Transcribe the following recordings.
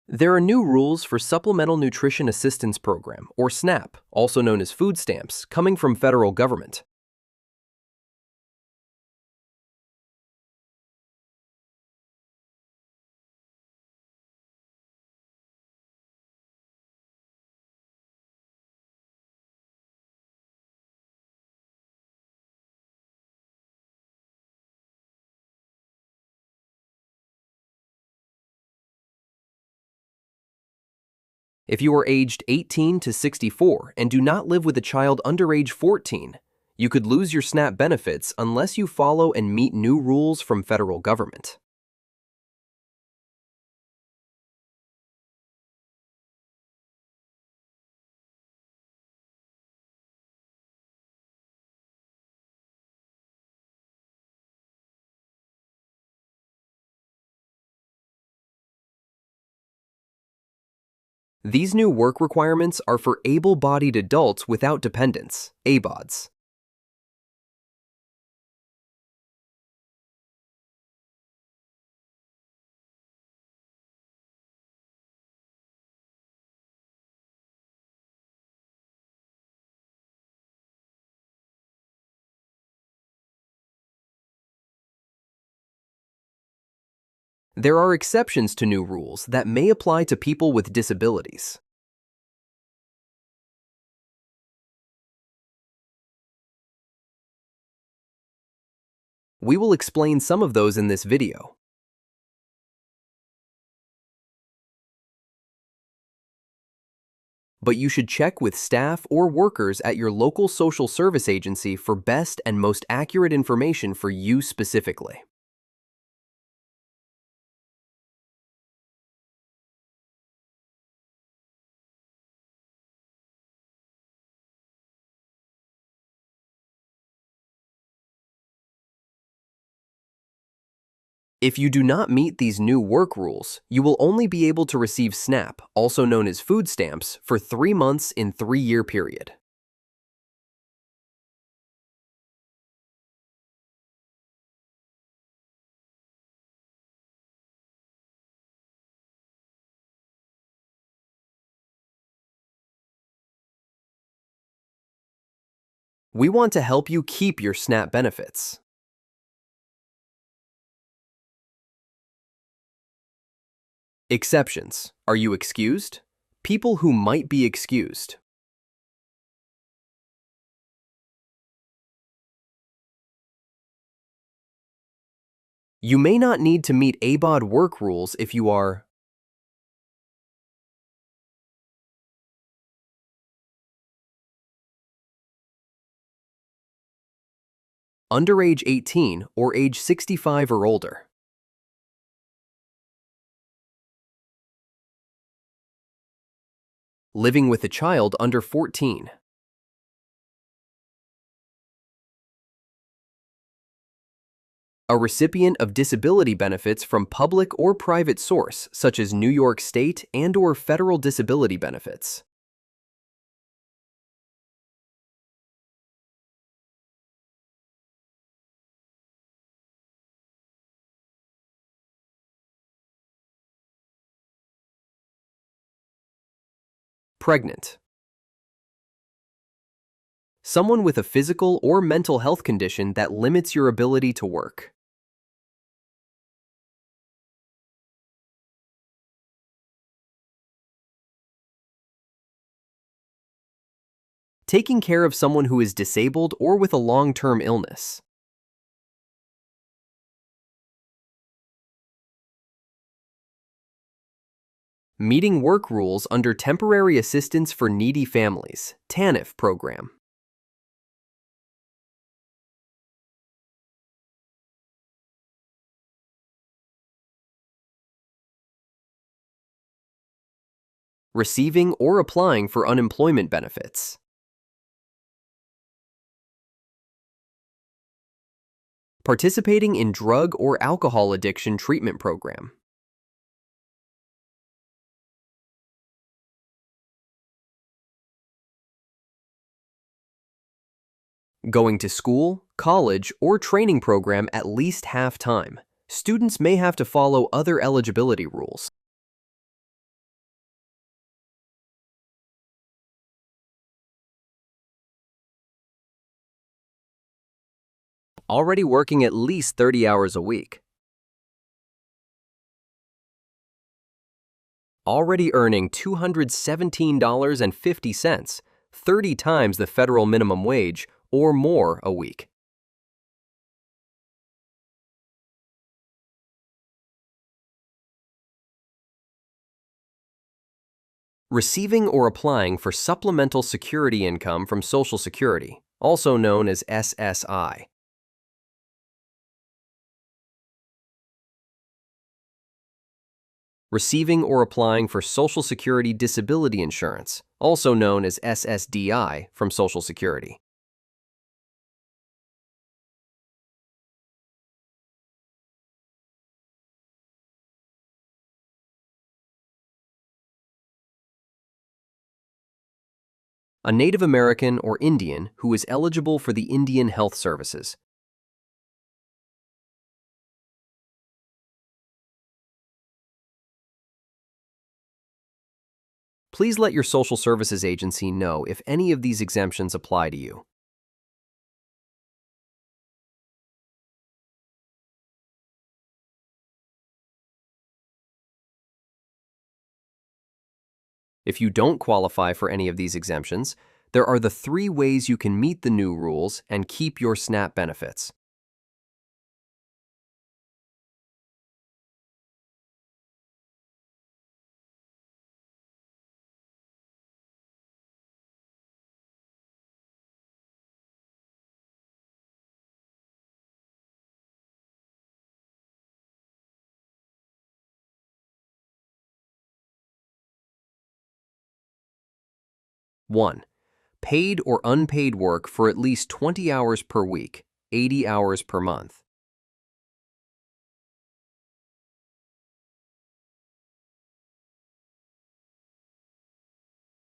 There are new rules for Supplemental Nutrition Assistance Program, or SNAP, also known as food stamps, coming from federal government. If you are aged 18 to 64 and do not live with a child under age 14, you could lose your SNAP benefits unless you follow and meet new rules from federal government. These new work requirements are for able-bodied adults without dependents, ABODs. There are exceptions to new rules that may apply to people with disabilities. We will explain some of those in this video. But you should check with staff or workers at your local social service agency for best and most accurate information for you specifically. If you do not meet these new work rules, you will only be able to receive SNAP, also known as food stamps, for 3 months in 3-year period. We want to help you keep your SNAP benefits. Exceptions. Are you excused? People who might be excused. You may not need to meet ABOD work rules if you are under age 18 or age 65 or older, living with a child under 14, a recipient of disability benefits from public or private source such as New York State and/or federal disability benefits. Pregnant. Someone with a physical or mental health condition that limits your ability to work. Taking care of someone who is disabled or with a long-term illness. Meeting work rules under Temporary Assistance for Needy Families, TANF program. Receiving or applying for unemployment benefits. Participating in drug or alcohol addiction treatment program. Going to school, college, or training program at least half time. Students may have to follow other eligibility rules. Already working at least 30 hours a week. Already earning $217.50, 30 times the federal minimum wage or more a week. Receiving or applying for supplemental security income from Social Security, also known as SSI. Receiving or applying for Social Security Disability Insurance, also known as SSDI, from Social Security. A Native American or Indian who is eligible for the Indian Health Services. Please let your social services agency know if any of these exemptions apply to you. If you don't qualify for any of these exemptions, there are the 3 ways you can meet the new rules and keep your SNAP benefits. One, paid or unpaid work for at least 20 hours per week, 80 hours per month.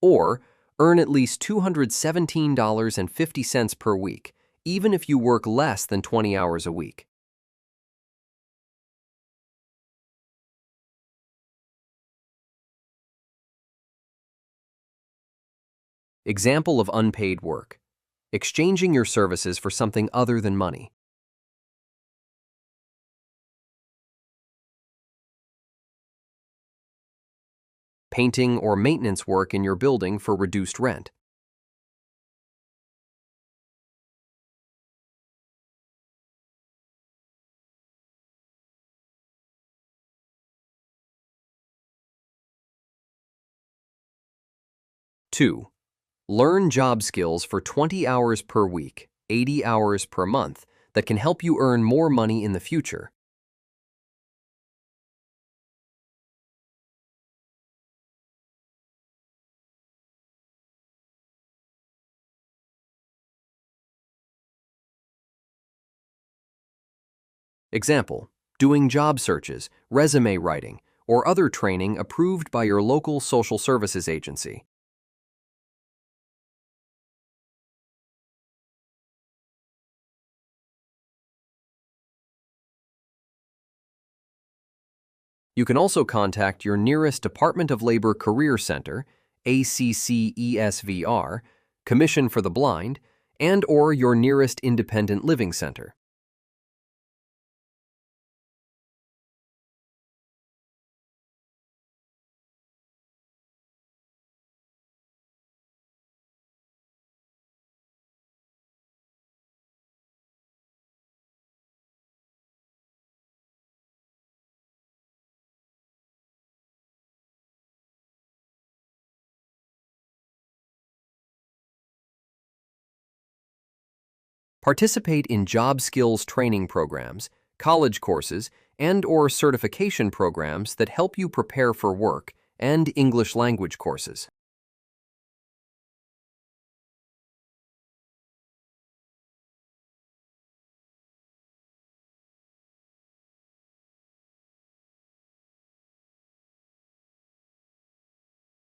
Or earn at least $217.50 per week, even if you work less than 20 hours a week. Example of unpaid work: exchanging your services for something other than money. Painting or maintenance work in your building for reduced rent. Two, learn job skills for 20 hours per week, 80 hours per month that can help you earn more money in the future. Example, doing job searches, resume writing, or other training approved by your local social services agency. You can also contact your nearest Department of Labor Career Center, ACCESVR, Commission for the Blind, and/or your nearest independent living center. Participate in job skills training programs, college courses, and/or certification programs that help you prepare for work, and English language courses.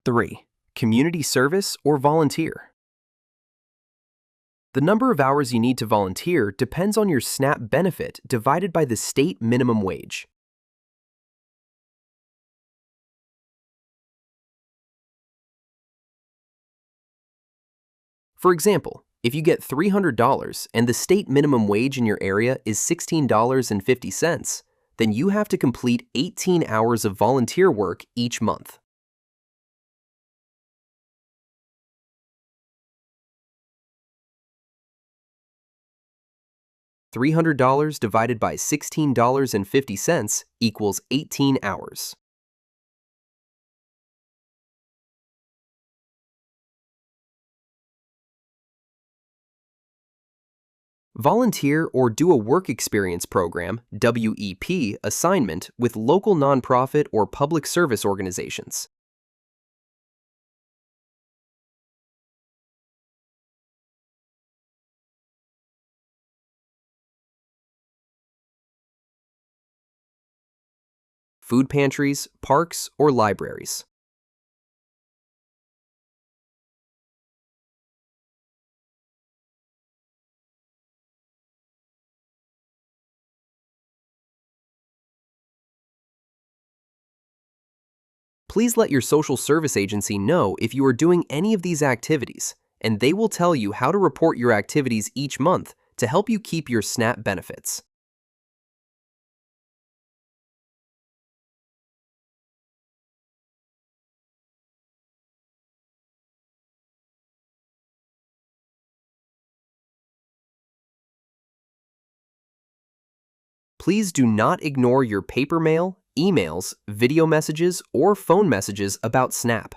Three, community service or volunteer. The number of hours you need to volunteer depends on your SNAP benefit divided by the state minimum wage. For example, If you get $300 and the state minimum wage in your area is $16.50, then you have to complete 18 hours of volunteer work each month. $300 divided by $16.50 equals 18 hours. Volunteer or do a work experience program (WEP) assignment with local nonprofit or public service organizations. Food pantries, parks, or libraries. Please let your social service agency know if you are doing any of these activities, and they will tell you how to report your activities each month to help you keep your SNAP benefits. Please do not ignore your paper mail, emails, video messages, or phone messages about SNAP.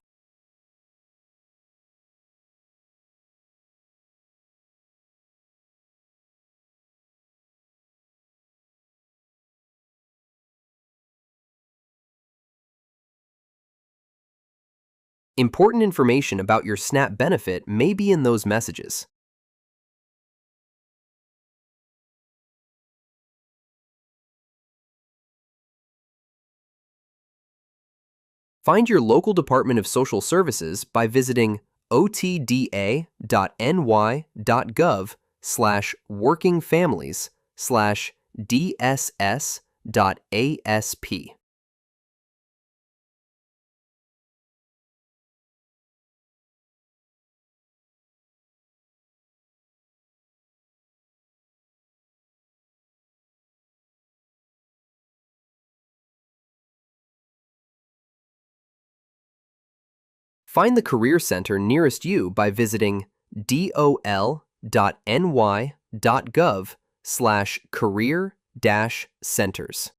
Important information about your SNAP benefit may be in those messages. Find your local Department of Social Services by visiting otda.ny.gov/workingfamilies/dss.asp. Find the Career Center nearest you by visiting dol.ny.gov/career-centers.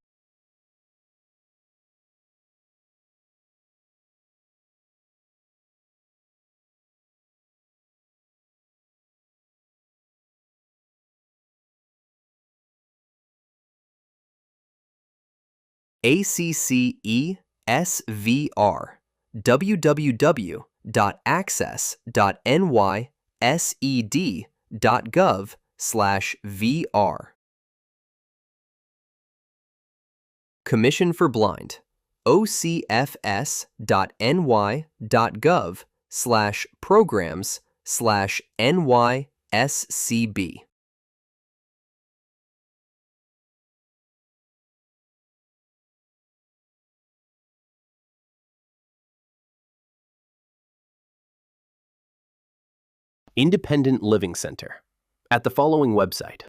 ACCESVR www.access.nysed.gov/VR. Commission for Blind, ocfs.ny.gov/programs/nyscb. Independent Living Center at the following website.